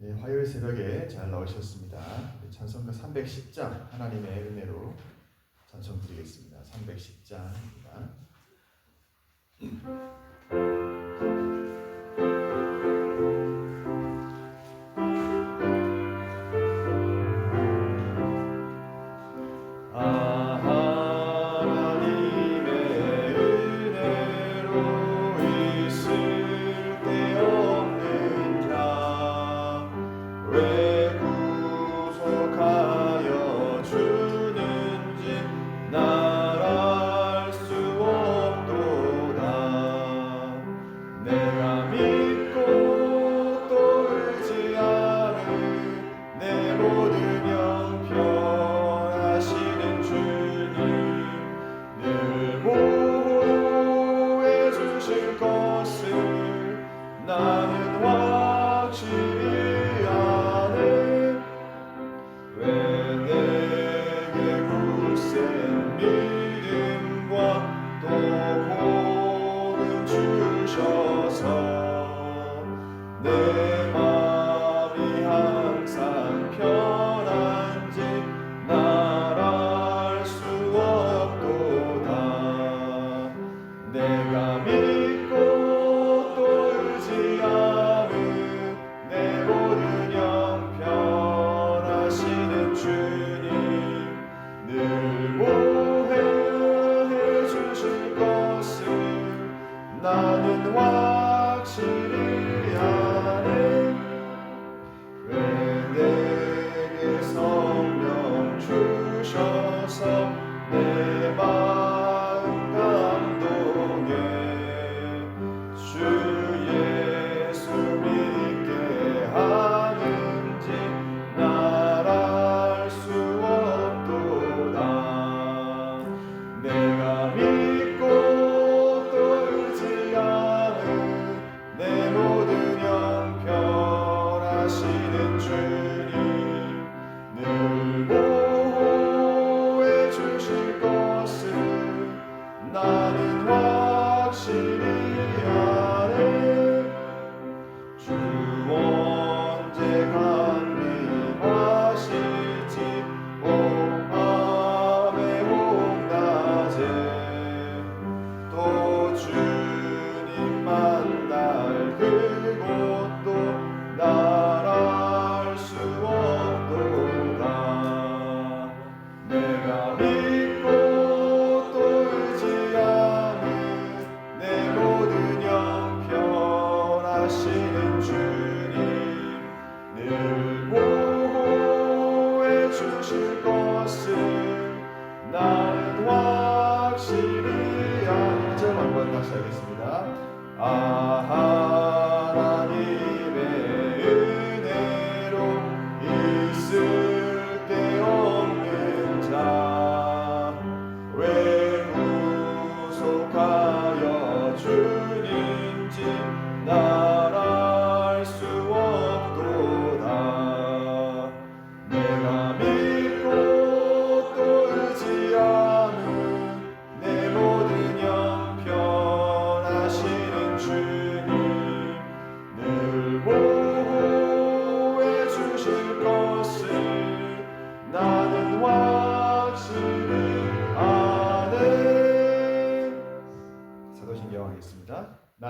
네, 화요일 새벽에 잘 나오셨습니다. 찬송가 310장 하나님의 은혜로 찬송 드리겠습니다. 310장입니다.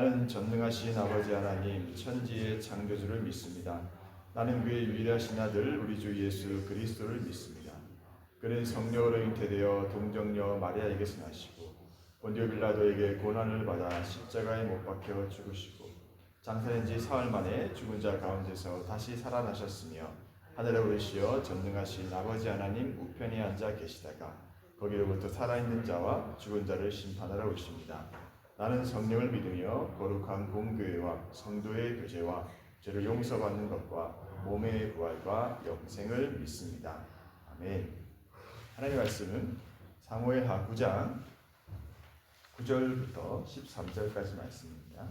나는 전능하신 아버지 하나님 천지의 창조주를 믿습니다. 나는 그의 유일하신 아들 우리 주 예수 그리스도를 믿습니다. 그는 성령으로 잉태되어 동정녀 마리아에게서 나시고 본디오 빌라도에게 고난을 받아 십자가에 못 박혀 죽으시고 장사된 지 사흘 만에 죽은 자 가운데서 다시 살아나셨으며 하늘에 오르시어 전능하신 아버지 하나님 우편에 앉아 계시다가 거기로부터 살아있는 자와 죽은 자를 심판하러 오십니다. 나는 성령을 믿으며 거룩한 공교회와 성도의 교제와 죄를 용서받는 것과 몸의 부활과 영생을 믿습니다. 아멘. 하나님의 말씀은 사무엘하 9장 9절부터 13절까지 말씀입니다.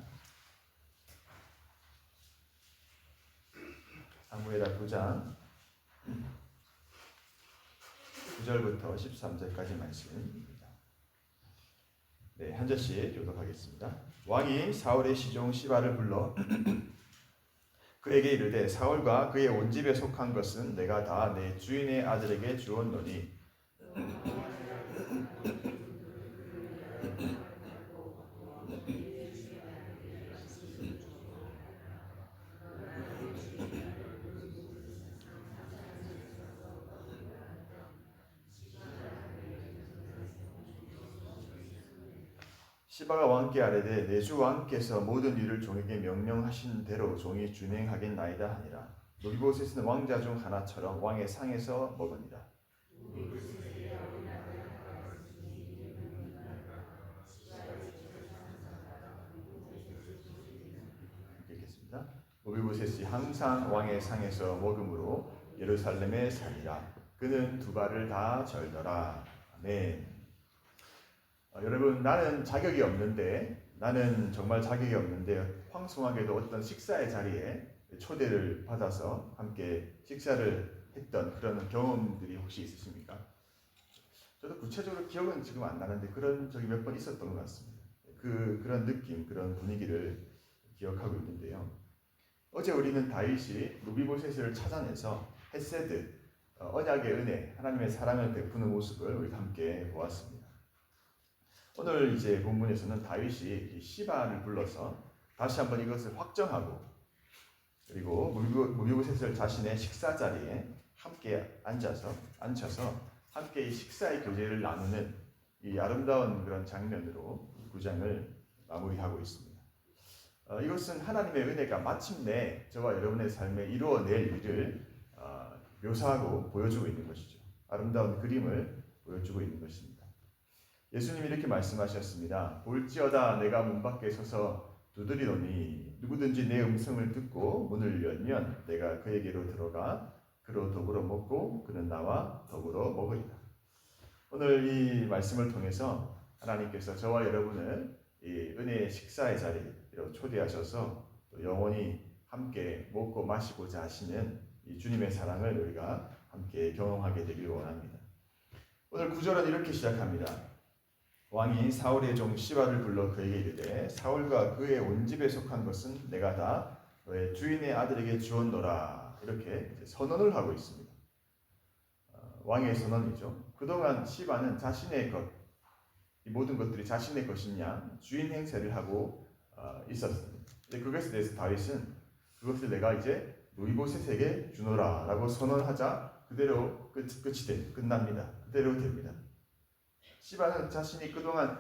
사무엘하 9장 9절부터 13절까지 말씀입니다. 네, 한 절씩 교독하겠습니다. 왕이 사울의 시종 시바를 불러 그에게 이르되 사울과 그의 온 집에 속한 것은 내가 다 내 주인의 아들에게 주었노니 시바가 왕께 아뢰되 내 주 왕께서 모든 일을 종에게 명령하신 대로 종이 준행하겠나이다 하니라. 노비보셋은 왕자 중 하나처럼 왕의 상에서 먹으니라. 읽겠습니다. 노비보셋이 항상 왕의 상에서 먹음으로 예루살렘에 살리라. 그는 두 발을 다 절더라. 아멘. 여러분, 나는 정말 자격이 없는데 황송하게도 어떤 식사의 자리에 초대를 받아서 함께 식사를 했던 그런 경험들이 혹시 있으십니까? 저도 구체적으로 기억은 지금 안 나는데 그런 적이 몇 번 있었던 것 같습니다. 그런 느낌, 그런 분위기를 기억하고 있는데요. 어제 우리는 다윗이 노비보셋을 찾아내서 헤세드, 언약의 은혜, 하나님의 사랑을 베푸는 모습을 우리 함께 보았습니다. 오늘 이제 본문에서는 다윗이 시바를 불러서 다시 한번 이것을 확정하고 그리고 무비보셋을 자신의 식사 자리에 함께 앉혀서 함께 이 식사의 교제를 나누는 이 아름다운 그런 장면으로 이 구장을 마무리하고 있습니다. 이것은 하나님의 은혜가 마침내 저와 여러분의 삶에 이루어낼 일을 묘사하고 보여주고 있는 것이죠. 아름다운 그림을 보여주고 있는 것입니다. 예수님이 이렇게 말씀하셨습니다. 볼지어다 내가 문 밖에 서서 두드리노니 누구든지 내 음성을 듣고 문을 열면 내가 그에게로 들어가 그로 더불어 먹고 그는 나와 더불어 먹으리라. 오늘 이 말씀을 통해서 하나님께서 저와 여러분을 이 은혜의 식사의 자리로 초대하셔서 또 영원히 함께 먹고 마시고자 하시는 이 주님의 사랑을 우리가 함께 경험하게 되길 원합니다. 오늘 9절은 이렇게 시작합니다. 왕이 사울의 종 시바를 불러 그에게 이르되 사울과 그의 온 집에 속한 것은 내가 다 너의 주인의 아들에게 주었노라. 이렇게 선언을 하고 있습니다. 왕의 선언이죠. 그동안 시바는 자신의 것, 이 모든 것들이 자신의 것이냐 주인 행세를 하고 있었습니다. 그것에 대해서 다윗은 그것을 내가 이제 노이보셋에게 주노라 라고 선언하자 그대로 끝납니다. 그대로 됩니다. 시바는 자신이 그동안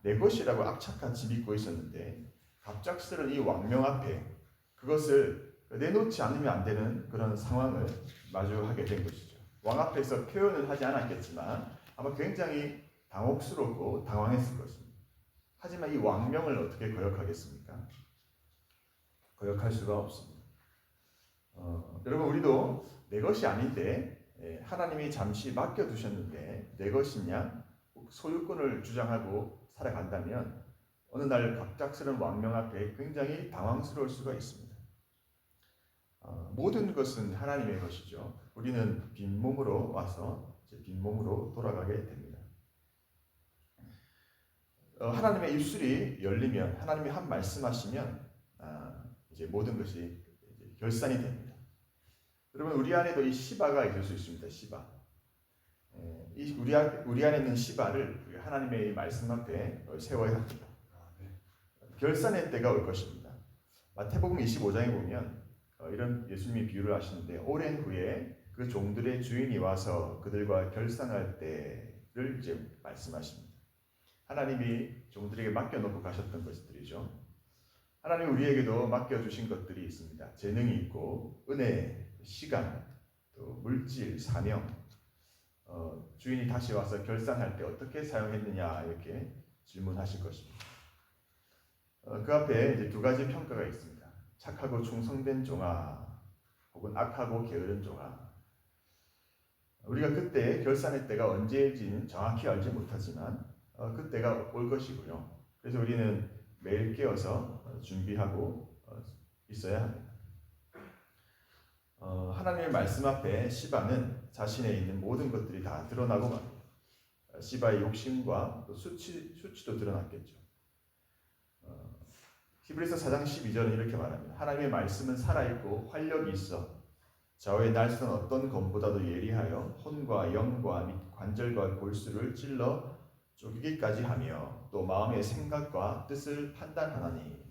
내 것이라고 악착같이 믿고 있었는데 갑작스런 이 왕명 앞에 그것을 내놓지 않으면 안 되는 그런 상황을 마주하게 된 것이죠. 왕 앞에서 표현을 하지 않았겠지만 아마 굉장히 당혹스럽고 당황했을 것입니다. 하지만 이 왕명을 어떻게 거역하겠습니까? 거역할 수가 없습니다. 여러분, 우리도 내 것이 아닌데 하나님이 잠시 맡겨두셨는데 내 것이냐 소유권을 주장하고 살아간다면 어느 날 갑작스러운 왕명 앞에 굉장히 당황스러울 수가 있습니다. 모든 것은 하나님의 것이죠. 우리는 빈몸으로 와서 빈몸으로 돌아가게 됩니다. 하나님의 입술이 열리면 하나님이 한 말씀하시면 이제 모든 것이 이제 결산이 됩니다. 여러분, 우리 안에도 이 시바가 있을 수 있습니다. 시바. 우리 안에 있는 시바를 하나님의 말씀 앞에 세워야 합니다. 결산의 때가 올 것입니다. 마태복음 25장에 보면 이런 예수님이 비유를 하시는데 오랜 후에 그 종들의 주인이 와서 그들과 결산할 때를 이제 말씀하십니다. 하나님이 종들에게 맡겨놓고 가셨던 것들이죠. 하나님 우리에게도 맡겨주신 것들이 있습니다. 재능이 있고 은혜, 시간, 또 물질, 사명. 주인이 다시 와서 결산할 때 어떻게 사용했느냐 이렇게 질문하실 것입니다. 그 앞에 이제 두 가지 평가가 있습니다. 착하고 충성된 종아, 혹은 악하고 게으른 종아. 우리가 그때 결산의 때가 언제일지는 정확히 알지 못하지만 그때가 올 것이고요. 그래서 우리는 매일 깨어서 준비하고 있어야 합니다. 하나님의 말씀 앞에 시바는 자신에 있는 모든 것들이 다 드러나고 맙니다. 시바의 욕심과 또 수치도 드러났겠죠. 히브리서 4장 12절은 이렇게 말합니다. 하나님의 말씀은 살아있고 활력이 있어 좌우의 날선 어떤 검보다도 예리하여 혼과 영과 및 관절과 골수를 찔러 쪼개기까지 하며 또 마음의 생각과 뜻을 판단하나니.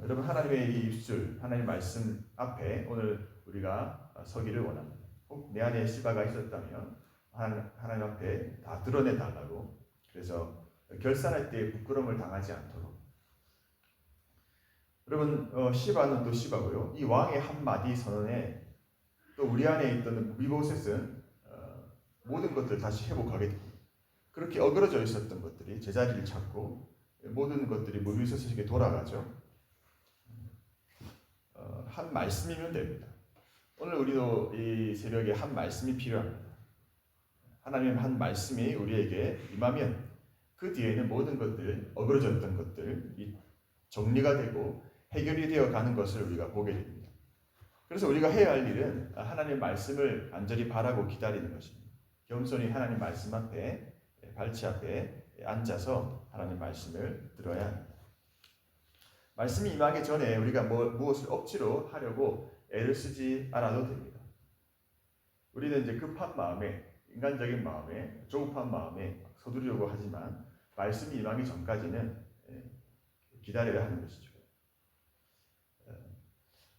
여러분, 하나님의 이 입술, 하나님의 말씀 앞에 오늘 우리가 서기를 원합니다. 혹 내 안에 시바가 있었다면 하나님 앞에 다 드러내달라고. 그래서 결산할 때 부끄러움을 당하지 않도록. 여러분, 시바는 또 시바고요. 이 왕의 한마디 선언에 또 우리 안에 있던 무비보셋은 모든 것들을 다시 회복하게 됩니다. 그렇게 어그러져 있었던 것들이 제자리를 찾고 모든 것들이 무비보셋에게 돌아가죠. 한 말씀이면 됩니다. 오늘 우리도 이 새벽에 한 말씀이 필요합니다. 하나님의 한 말씀이 우리에게 임하면 그 뒤에는 모든 것들, 어그러졌던 것들 정리가 되고 해결이 되어 가는 것을 우리가 보게 됩니다. 그래서 우리가 해야 할 일은 하나님의 말씀을 간절히 바라고 기다리는 것입니다. 겸손히 하나님 말씀 앞에, 발치 앞에 앉아서 하나님 말씀을 들어야 합니다. 말씀이 임하기 전에 우리가 무엇을 억지로 하려고 애를 쓰지 않아도 됩니다. 우리는 이제 급한 마음에, 인간적인 마음에, 조급한 마음에 서두르려고 하지만 말씀이 임하기 전까지는 기다려야 하는 것이죠.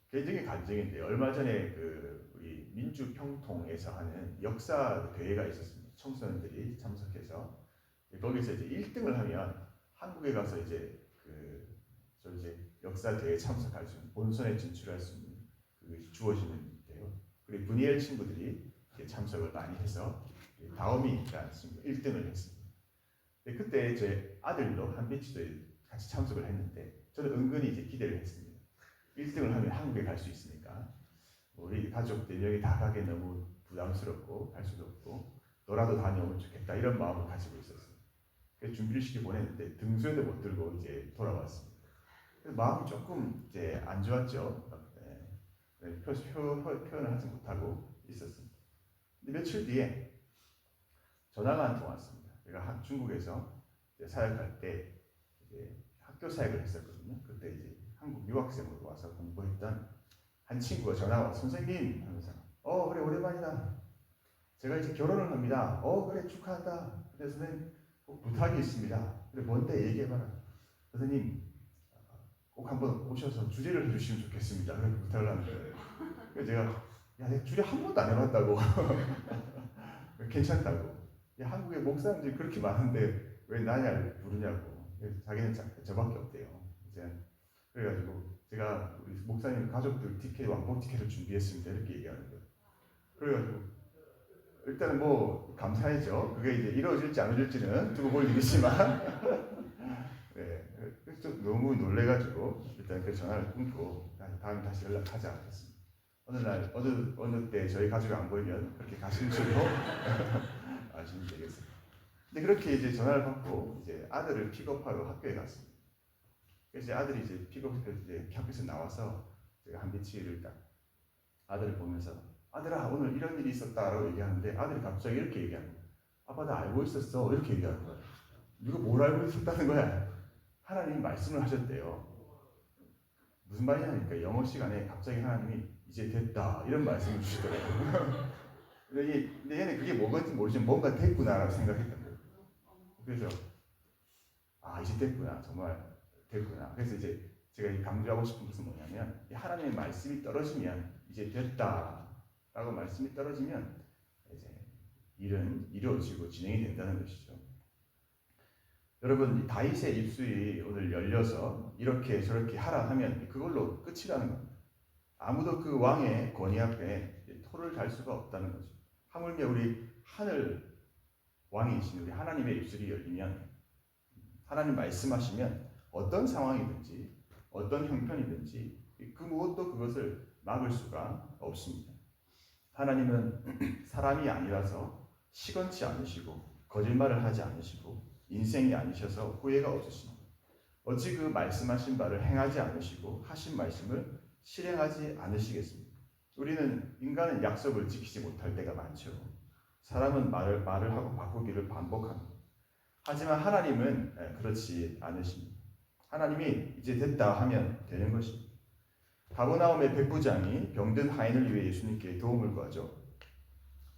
개인적인 간증인데 얼마 전에 우리 민주평통에서 하는 역사 대회가 있었습니다. 청소년들이 참석해서 거기서 이제 1등을 하면 한국에 가서 이제 역사 대회에 참석할 수 있는, 본선에 진출할 수 있는 그것이 주어지는데요. 그리고 분이엘 친구들이 참석을 많이 해서 다오미라는 친구 1등을 했습니다. 그때 제 아들도 한비치도 같이 참석을 했는데 저는 은근히 이제 기대를 했습니다. 1등을 하면 한국에 갈 수 있으니까 우리 가족 4명이 다 가기 너무 부담스럽고 갈 수도 없고 너라도 다녀오면 좋겠다 이런 마음을 가지고 있었어요. 그래서 준비를 시켜 보냈는데 등수에도 못 들고 이제 돌아왔습니다. 그래서 마음이 조금 이제 안 좋았죠. 표현을 하지 못하고 있었습니다. 근데 며칠 뒤에 전화가 한 통 왔습니다. 제가 중국에서 사역할 때 학교 사역을 했었거든요. 그때 이제 한국 유학생으로 와서 공부했던 한 친구가 전화가 와서 선생님 하면서 그래 오랜만이다. 제가 이제 결혼을 합니다. 그래 축하한다. 근데 선생님 꼭 부탁이 있습니다. 그래 뭔데 얘기해봐라. 선생님 꼭 한번 오셔서 주례를 해주시면 좋겠습니다. 그렇게 부탁을 하는 거예요. 그래서 제가 내 주례 한 번도 안 해봤다고. 괜찮다고. 한국에 목사님들이 그렇게 많은데 왜 나냐를 부르냐고. 자기는 저밖에 없대요. 그래가지고 제가 우리 목사님 가족들 티켓, 왕복 티켓을 준비했습니다. 이렇게 얘기하는 거예요. 그래가지고 일단은 뭐 감사해죠. 그게 이제 이루어질지 안 이루어질지는 두고 볼 일이지만 그래서 너무 놀래가지고 일단 그 전화를 끊고 다음에 다시 연락하지 않겠습니다. 어느 때 저희 가족이 안 보이면 그렇게 가시는 줄로 아시면 되겠습니다. 근데 그렇게 이제 전화를 받고 이제 아들을 픽업하러 학교에 갔습니다. 그래서 아들이 이제 픽업해서 이제 학교에서 나와서 제가 한비치를 딱 아들을 보면서 아들아 오늘 이런 일이 있었다라고 얘기하는데 아들이 갑자기 이렇게 얘기하는 거야. 아빠 나 알고 있었어. 이렇게 얘기하는 거야. 누가 뭘 알고 있었다는 거야. 하나님이 말씀을 하셨대요. 무슨 말이냐니까 영어 시간에 갑자기 하나님이 이제 됐다 이런 말씀을 주시더라고요. 근데 얘는 그게 뭐건지 모르지만 뭔가 됐구나라고 생각했던 거예요. 그래서 이제 됐구나. 정말 됐구나. 그래서 이제 제가 강조하고 싶은 것은 뭐냐면 하나님의 말씀이 떨어지면 이제 됐다라고 말씀이 떨어지면 이제 일은 이루어지고 진행이 된다는 것이죠. 여러분, 다윗의 입술이 오늘 열려서 이렇게 저렇게 하라 하면 그걸로 끝이라는 겁니다. 아무도 그 왕의 권위 앞에 토를 달 수가 없다는 거죠. 하물며 우리 하늘 왕이신 우리 하나님의 입술이 열리면, 하나님 말씀하시면 어떤 상황이든지 어떤 형편이든지 그 무엇도 그것을 막을 수가 없습니다. 하나님은 사람이 아니라서 시건치 않으시고 거짓말을 하지 않으시고 인생이 아니셔서 후회가 없으십니다. 어찌 그 말씀하신 바를 행하지 않으시고 하신 말씀을 실행하지 않으시겠습니까? 인간은 약속을 지키지 못할 때가 많죠. 사람은 말을 하고 바꾸기를 반복합니다. 하지만 하나님은 그렇지 않으십니다. 하나님이 이제 됐다 하면 되는 것입니다. 가버나움의 백부장이 병든 하인을 위해 예수님께 도움을 구하죠.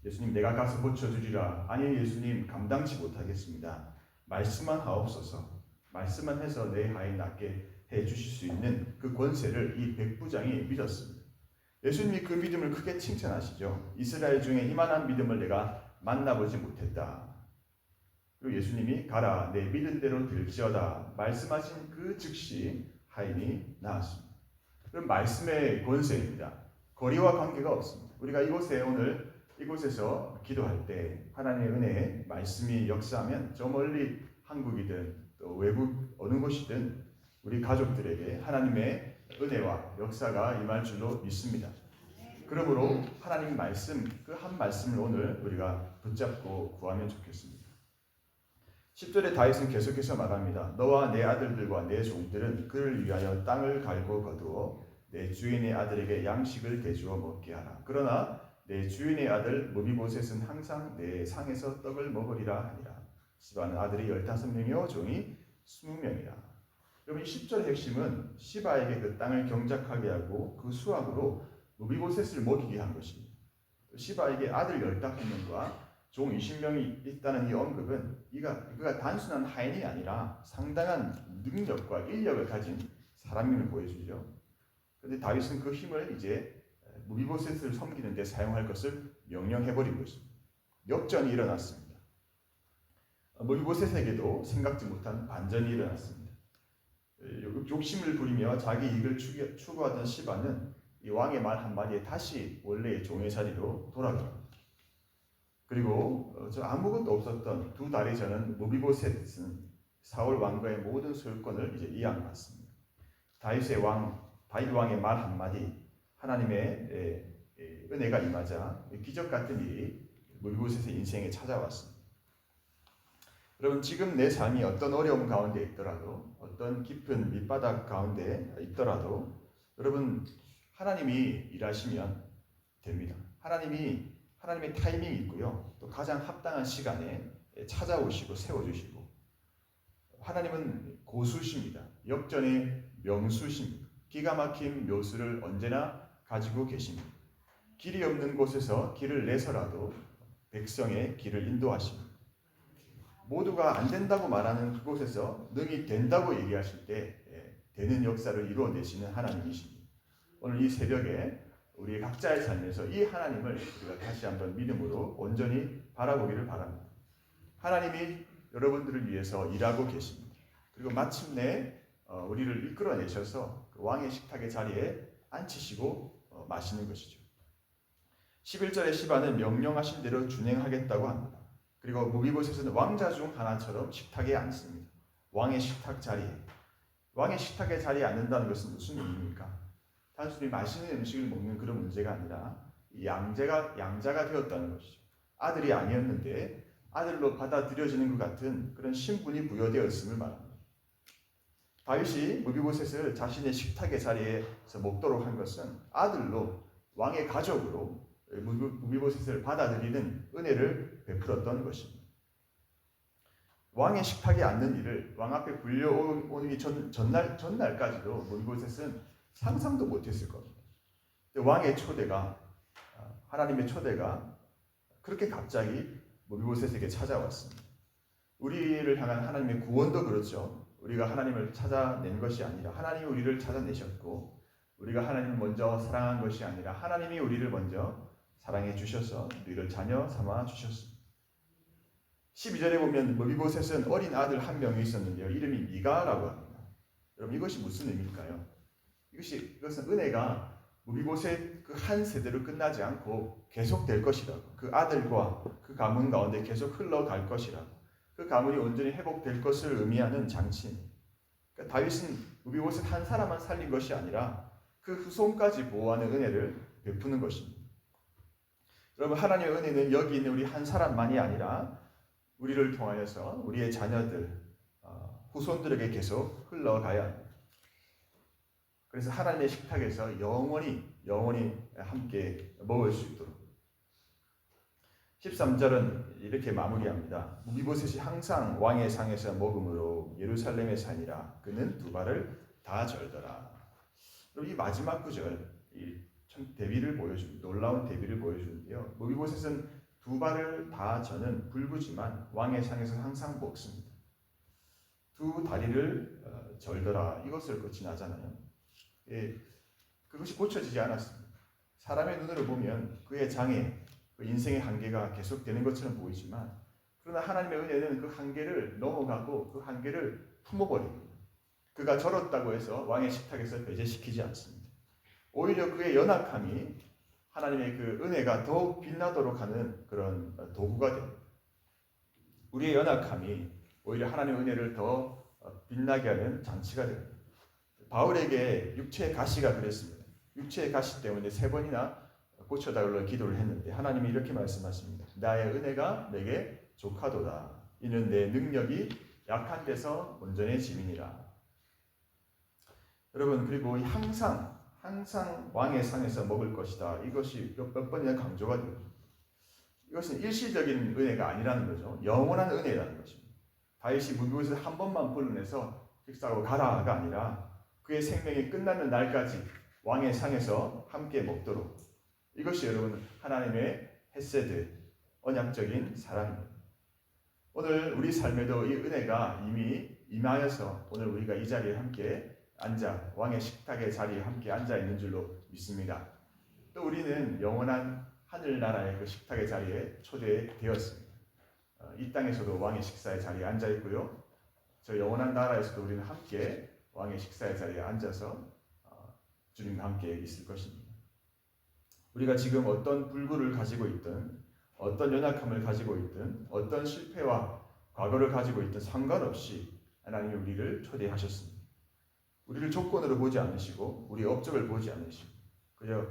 예수님, 내가 가서 고쳐주리라. 아니 예수님, 감당치 못하겠습니다. 말씀만 하옵소서. 말씀만 해서 내 하인 낫게 해주실 수 있는 그 권세를 이 백부장이 믿었습니다. 예수님이 그 믿음을 크게 칭찬하시죠. 이스라엘 중에 이만한 믿음을 내가 만나보지 못했다. 그리고 예수님이 가라, 내 믿은 대로 될지어다 말씀하신 그 즉시 하인이 나았습니다. 그럼 말씀의 권세입니다. 거리와 관계가 없습니다. 우리가 이곳에서 기도할 때 하나님의 은혜에 말씀이 역사하면 저 멀리 한국이든 또 외국 어느 곳이든 우리 가족들에게 하나님의 은혜와 역사가 임할 줄로 믿습니다. 그러므로 하나님 말씀, 그 한 말씀을 오늘 우리가 붙잡고 구하면 좋겠습니다. 10절에 다윗은 계속해서 말합니다. 너와 내 아들들과 내 종들은 그를 위하여 땅을 갈고 거두어 내 주인의 아들에게 양식을 대주어 먹게 하라. 그러나 내 주인의 아들 무비보셋은 항상 내 상에서 떡을 먹으리라 하니라. 시바는 아들이 15명이요 종이 20명이라. 여러분, 10절의 핵심은 시바에게 그 땅을 경작하게 하고 그 수확으로 무비보셋을 먹이게 한 것입니다. 시바에게 아들 15명과 종 20명이 있다는 이 언급은 그가 단순한 하인이 아니라 상당한 능력과 인력을 가진 사람임을 보여주죠. 그런데 다윗은 그 힘을 이제 무비보셋을 섬기는 데 사용할 것을 명령해버린 것입니다. 역전이 일어났습니다. 무비보셋에게도 생각지 못한 반전이 일어났습니다. 욕심을 부리며 자기 이익을 추구하던 시바는 이 왕의 말 한마디에 다시 원래의 종의 자리로 돌아갑니다. 그리고 아무것도 없었던 두 달이 저는 무비보셋은 사울 왕과의 모든 소유권을 이제 이양받습니다. 다윗 왕의 말 한마디, 하나님의 은혜가 임하자 기적 같은 일이 무비보셋의 인생에 찾아왔습니다. 여러분, 지금 내 삶이 어떤 어려움 가운데 있더라도, 어떤 깊은 밑바닥 가운데 있더라도, 여러분, 하나님이 일하시면 됩니다. 하나님의 타이밍이 있고요. 또 가장 합당한 시간에 찾아오시고 세워주시고, 하나님은 고수십니다. 역전의 명수십니다. 기가 막힌 묘수를 언제나 가지고 계십니다. 길이 없는 곳에서 길을 내서라도 백성의 길을 인도하십니다. 모두가 안 된다고 말하는 그곳에서 능히 된다고 얘기하실 때 되는 역사를 이루어내시는 하나님이십니다. 오늘 이 새벽에 우리 각자의 삶에서 이 하나님을 우리가 다시 한번 믿음으로 온전히 바라보기를 바랍니다. 하나님이 여러분들을 위해서 일하고 계십니다. 그리고 마침내 우리를 이끌어내셔서 그 왕의 식탁의 자리에 앉히시고 마시는 것이죠. 11절의 시바는 명령하신 대로 준행하겠다고 합니다. 그리고 무비보셋은 왕자 중 하나처럼 식탁에 앉습니다. 왕의 식탁 자리에. 왕의 식탁의 자리에 앉는다는 것은 무슨 의미입니까? 단순히 맛있는 음식을 먹는 그런 문제가 아니라 양자가 되었다는 것이죠. 아들이 아니었는데 아들로 받아들여지는 것 같은 그런 신분이 부여되었음을 말합니다. 다윗이 무비보셋을 자신의 식탁의 자리에서 먹도록 한 것은 아들로 왕의 가족으로 무비보셋을 받아들이는 은혜를 베풀었던 것입니다. 왕의 식탁에 앉는 일을 왕 앞에 불려오기 전날까지도 무비보셋은 상상도 못했을 겁니다. 왕의 초대가, 하나님의 초대가 그렇게 갑자기 무비보셋에게 찾아왔습니다. 우리를 향한 하나님의 구원도 그렇죠. 우리가 하나님을 찾아낸 것이 아니라 하나님이 우리를 찾아내셨고, 우리가 하나님을 먼저 사랑한 것이 아니라 하나님이 우리를 먼저 사랑해 주셔서 우리를 자녀 삼아 주셨습니다. 12절에 보면 무비보셋은 어린 아들 한 명이 있었는데요. 이름이 미가라고 합니다. 여러분 이것이 무슨 의미일까요? 이것은 은혜가 무비보셋 그 한 세대로 끝나지 않고 계속될 것이라고, 그 아들과 그 가문 가운데 계속 흘러갈 것이라고, 그 가문이 온전히 회복될 것을 의미하는 장치입니다. 그러니까 다윗은 무비보셋 한 사람만 살린 것이 아니라 그 후손까지 보호하는 은혜를 베푸는 것입니다. 여러분 하나님의 은혜는 여기 있는 우리 한 사람만이 아니라 우리를 통하여서 우리의 자녀들, 후손들에게 계속 흘러가야 합니다. 그래서 하나님의 식탁에서 영원히 함께 먹을 수 있도록. 13절은 이렇게 마무리합니다. 무비보셋이 항상 왕의 상에서 먹음으로 예루살렘에 사니라. 그는 두 발을 다 절더라. 이 마지막 구절, 참 대비를 보여줍니다. 놀라운 대비를 보여주는데요. 무비보셋은 두 발을 다 저는 불구지만 왕의 상에서 항상 먹습니다. 두 다리를 절더라. 이것을 끝이 나잖아요. 그것이 고쳐지지 않았습니다. 사람의 눈으로 보면 그의 장애, 그 인생의 한계가 계속되는 것처럼 보이지만, 그러나 하나님의 은혜는 그 한계를 넘어가고 그 한계를 품어버립니다. 그가 절었다고 해서 왕의 식탁에서 배제시키지 않습니다. 오히려 그의 연약함이 하나님의 그 은혜가 더욱 빛나도록 하는 그런 도구가 됩니다. 우리의 연약함이 오히려 하나님의 은혜를 더 빛나게 하는 장치가 됩니다. 바울에게 육체의 가시가 그랬습니다. 육체의 가시 때문에 3번이나 고쳐달라고 기도를 했는데 하나님이 이렇게 말씀하십니다. 나의 은혜가 내게 족하도다. 이는 내 능력이 약한 데서 온전해짐이니라. 여러분, 그리고 항상 왕의 상에서 먹을 것이다. 이것이 몇 번이나 강조가 됩니다. 이것은 일시적인 은혜가 아니라는 거죠. 영원한 은혜라는 것입니다. 다윗이 무비보셋을 한 번만 불러내서 식사하고 가라가 아니라 그의 생명이 끝나는 날까지 왕의 상에서 함께 먹도록. 이것이 여러분 하나님의 헤세드, 언약적인 사랑입니다. 오늘 우리 삶에도 이 은혜가 이미 임하여서 오늘 우리가 이 자리에 함께 앉아 왕의 식탁의 자리에 함께 앉아 있는 줄로 믿습니다. 또 우리는 영원한 하늘나라의 그 식탁의 자리에 초대되었습니다. 이 땅에서도 왕의 식사의 자리에 앉아 있고요. 저 영원한 나라에서도 우리는 함께 왕의 식사의 자리에 앉아서 주님과 함께 있을 것입니다. 우리가 지금 어떤 불구를 가지고 있든, 어떤 연약함을 가지고 있든, 어떤 실패와 과거를 가지고 있든 상관없이 하나님이 우리를 초대하셨습니다. 우리를 조건으로 보지 않으시고 우리 업적을 보지 않으시고 그저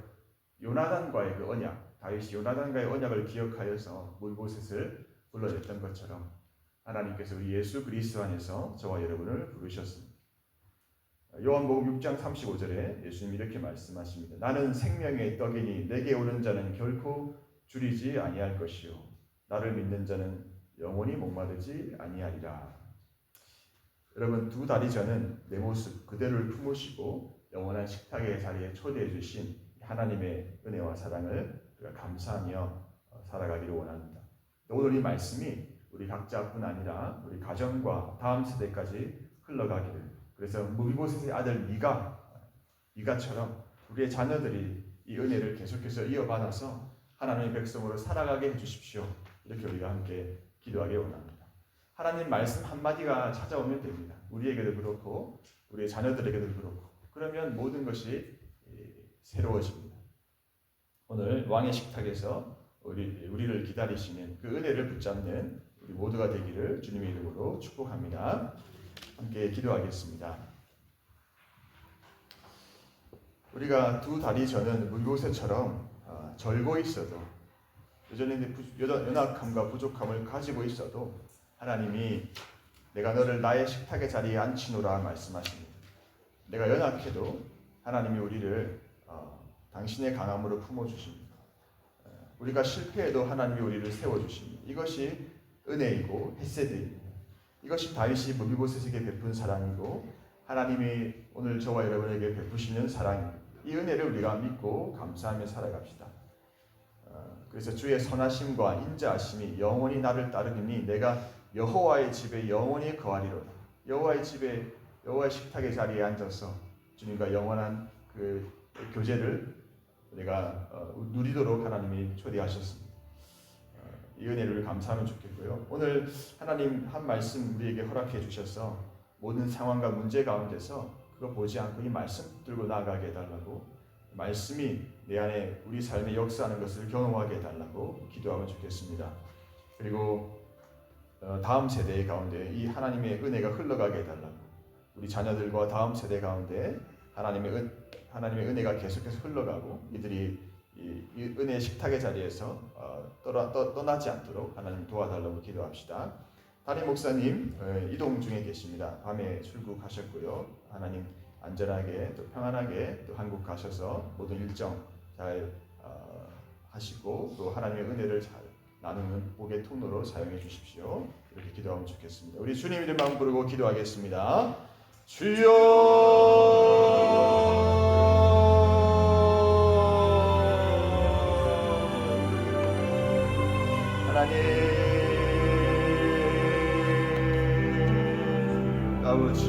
요나단과의 그 언약, 다윗이 요나단과의 언약을 기억하여서 무비보셋을 불러냈던 것처럼 하나님께서 우리 예수 그리스도 안에서 저와 여러분을 부르셨습니다. 요한복음 6장 35절에 예수님이 이렇게 말씀하십니다. 나는 생명의 떡이니 내게 오는 자는 결코 줄이지 아니할 것이요 나를 믿는 자는 영원히 목마르지 아니하리라. 여러분, 두 다리 저는 내 모습 그대로를 품으시고 영원한 식탁의 자리에 초대해 주신 하나님의 은혜와 사랑을 우리가 감사하며 살아가기를 원합니다. 오늘 이 말씀이 우리 각자뿐 아니라 우리 가정과 다음 세대까지 흘러가기를, 그래서 무비보셋의 아들 미가처럼 우리의 자녀들이 이 은혜를 계속해서 이어받아서 하나님의 백성으로 살아가게 해주십시오. 이렇게 우리가 함께 기도하기 원합니다. 하나님 말씀 한마디가 찾아오면 됩니다. 우리에게도 그렇고 우리의 자녀들에게도 그렇고, 그러면 모든 것이 새로워집니다. 오늘 왕의 식탁에서 우리를 기다리시는 그 은혜를 붙잡는 우리 모두가 되기를 주님의 이름으로 축복합니다. 함께 기도하겠습니다. 우리가 두 다리 저는 무비보셋처럼 절고 있어도, 여전히 연약함과 부족함을 가지고 있어도 하나님이 내가 너를 나의 식탁의 자리에 앉히노라 말씀하십니다. 내가 연약해도 하나님이 우리를 당신의 강함으로 품어주십니다. 우리가 실패해도 하나님이 우리를 세워주십니다. 이것이 은혜이고 헤세드입니다. 이것이 다윗이 무비보셋에게 베푼 사랑이고 하나님이 오늘 저와 여러분에게 베푸시는 사랑입니다. 이 은혜를 우리가 믿고 감사하며 살아갑시다. 그래서 주의 선하심과 인자하심이 영원히 나를 따르니 내가 여호와의 집에 영원히 거하리로다. 여호와의 집에, 여호와의 식탁의 자리에 앉아서 주님과 영원한 그 교제를 내가 누리도록 하나님이 초대하셨습니다. 이 은혜를 감사하면 좋겠고요. 오늘 하나님 한 말씀 우리에게 허락해 주셔서 모든 상황과 문제 가운데서 그거 보지 않고 이 말씀 들고 나아가게 해달라고, 말씀이 내 안에 우리 삶에 역사하는 것을 경험하게 해달라고 기도하면 좋겠습니다. 그리고 다음 세대 가운데 이 하나님의 은혜가 흘러가게 해달라고, 우리 자녀들과 다음 세대 가운데 하나님의 은혜가 계속해서 흘러가고 이들이 이 은혜의 식탁의 자리에서 떠나지 않도록 하나님 도와달라고 기도합시다. 담임 목사님 이동 중에 계십니다. 밤에 출국하셨고요. 하나님 안전하게 또 평안하게 또 한국 가셔서 모든 일정 잘 하시고 또 하나님의 은혜를 잘 나누는 복의 통로로 사용해 주십시오. 이렇게 기도하면 좋겠습니다. 우리 주님 이름 마음 부르고 기도하겠습니다. 주여 하나님 아버지,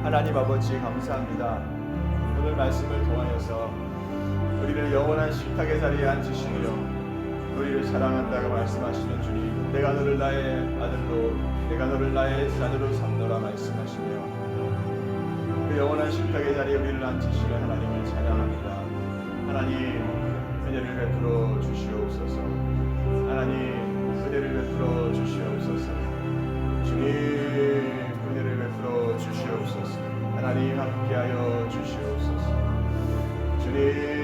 하나님 아버지 감사합니다. 오늘 말씀을 통하여서 우리를 영원한 식탁의 자리에 앉으시며 우리를 사랑한다고 말씀하시는 주님, 내가 너를 나의 아들로, 내가 너를 나의 자녀로 삼노라 말씀하시며 그 영원한 식탁의 자리에 우리를 앉으시는 하나님을 찬양합니다. 하나님 은혜를 베풀어 주시옵소서. 하나님 은혜를 베풀어 주시옵소서. 주님 은혜를 베풀어 주시옵소서. 하나님 함께하여 주시옵소서. 주님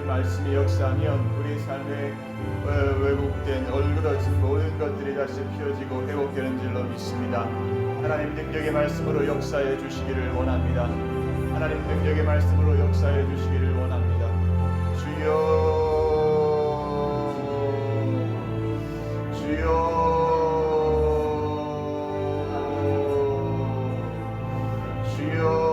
말씀이 역사하면 우리 삶에 왜곡된 얼그러진 모든 것들이 다시 피어지고 회복되는 줄로 믿습니다. 하나님 능력의 말씀으로 역사해 주시기를 원합니다. 하나님 능력의 말씀으로 역사해 주시기를 원합니다. 주여 주여 주여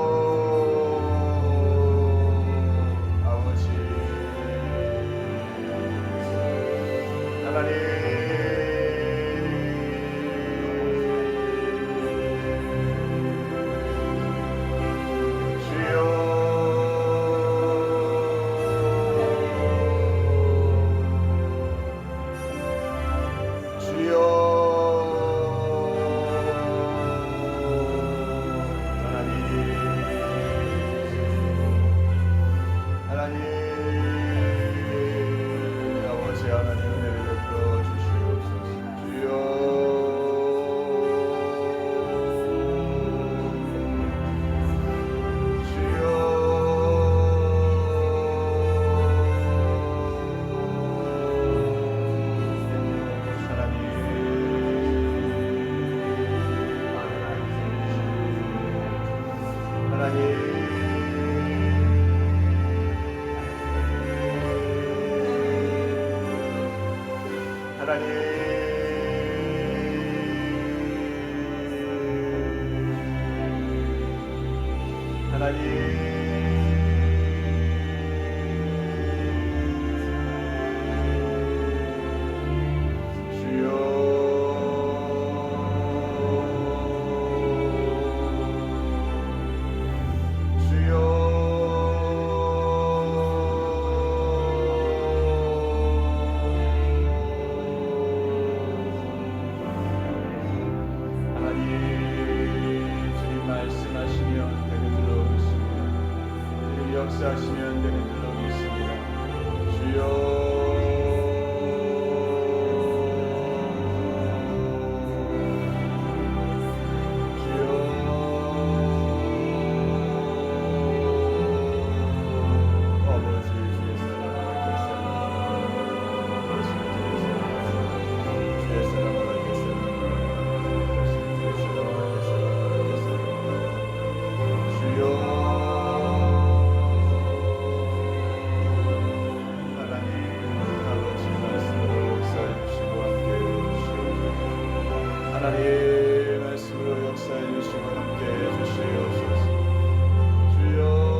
주님 말씀하시면 되는 줄로 믿습니다. 하나님 말씀으로 역사해 주시고 함께해 주시옵소서. 주여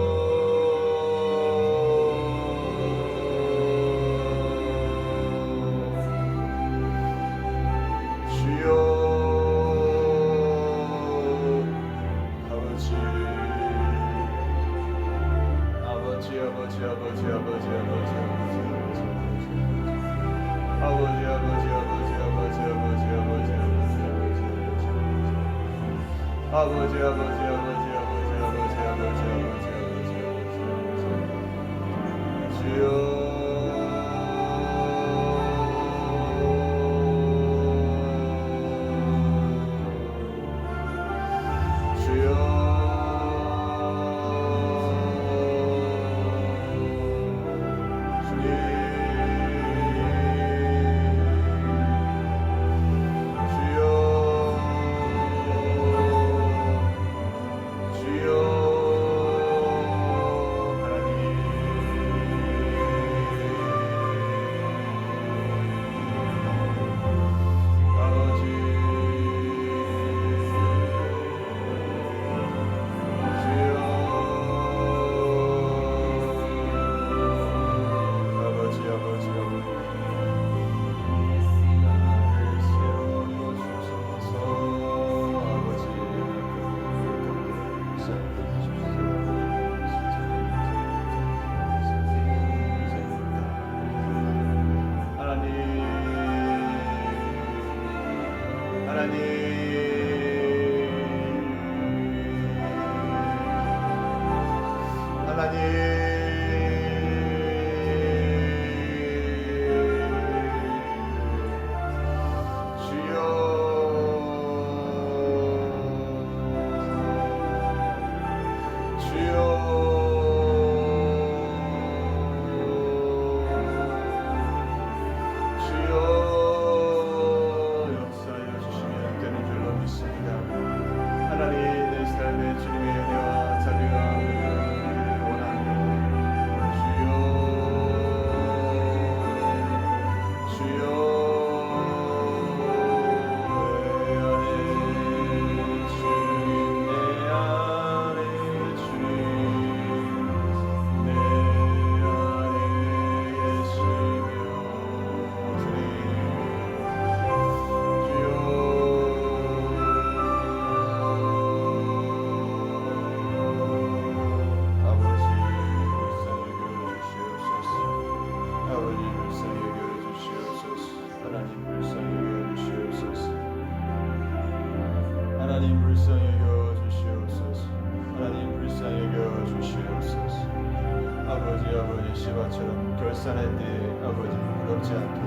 시바처럼 결산할 때 아버지 부럽지 않게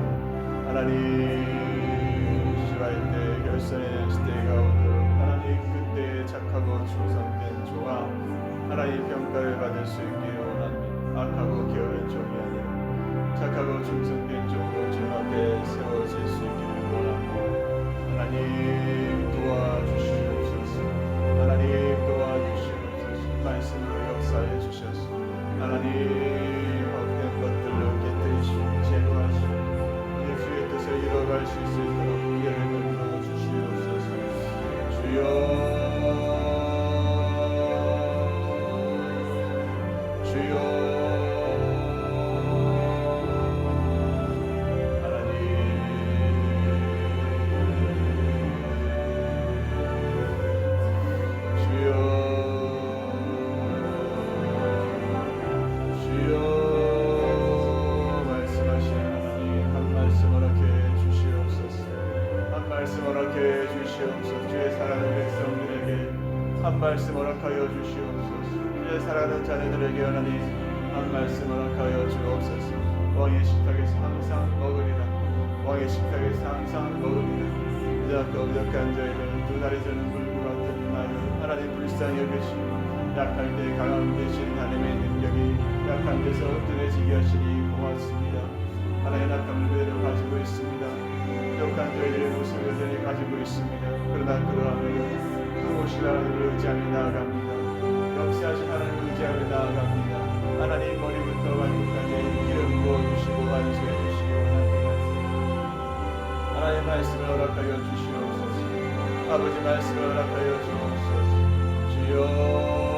하나님 시바할 때 결산의 시대가 오도록 하나님 그때 착하고 충성된 종아 하나님 평가를 받을 수 있기를 원합니다. 악하고 게으른 종이 아니라 착하고 충성된 종으로 주 앞에 세워질 수 있기를 원합니다. 하나님 도와주시옵소서. 하나님 도와주시옵소서. 말씀으로 역사해 주셔서 하나님 헛된 것들로 깨뜨리시고 제거하시고 예수의 뜻을 이뤄갈 수 있도록 은혜를 베풀어 주시옵소서. 주여 주여 한 말씀 허락하여 주시옵소서. 주의 사랑하는 자녀들에게 하나님 한 말씀 허락하여 주옵소서. 왕의 식탁에서 항상 먹으리라. 왕의 식탁에서 항상 먹으리라. 이자가 부족한 저희를 두 다리 저는 물고 같은 나를 하나님 불쌍히 여기시고 약할 때 강함 되신 하나님의 능력이 약한 데서 든든해지게 하시니 고맙습니다. 하나님 약함을 그대로 가지고 있습니다. 부족한 저희들의 모습을 여전히 가지고 있습니다. 그러나 그러하면 그곳이라 하나님을 의지하며 나아갑니다. 역사하신 하나님을 의지하며 나아갑니다. 하나님 머리부터 발끝까지 기름 부어주시고 완수해 주시기 원합니다. 하나님 말씀을 허락하여 주시옵소서. 아버지 말씀을 허락하여 주옵소서. 주여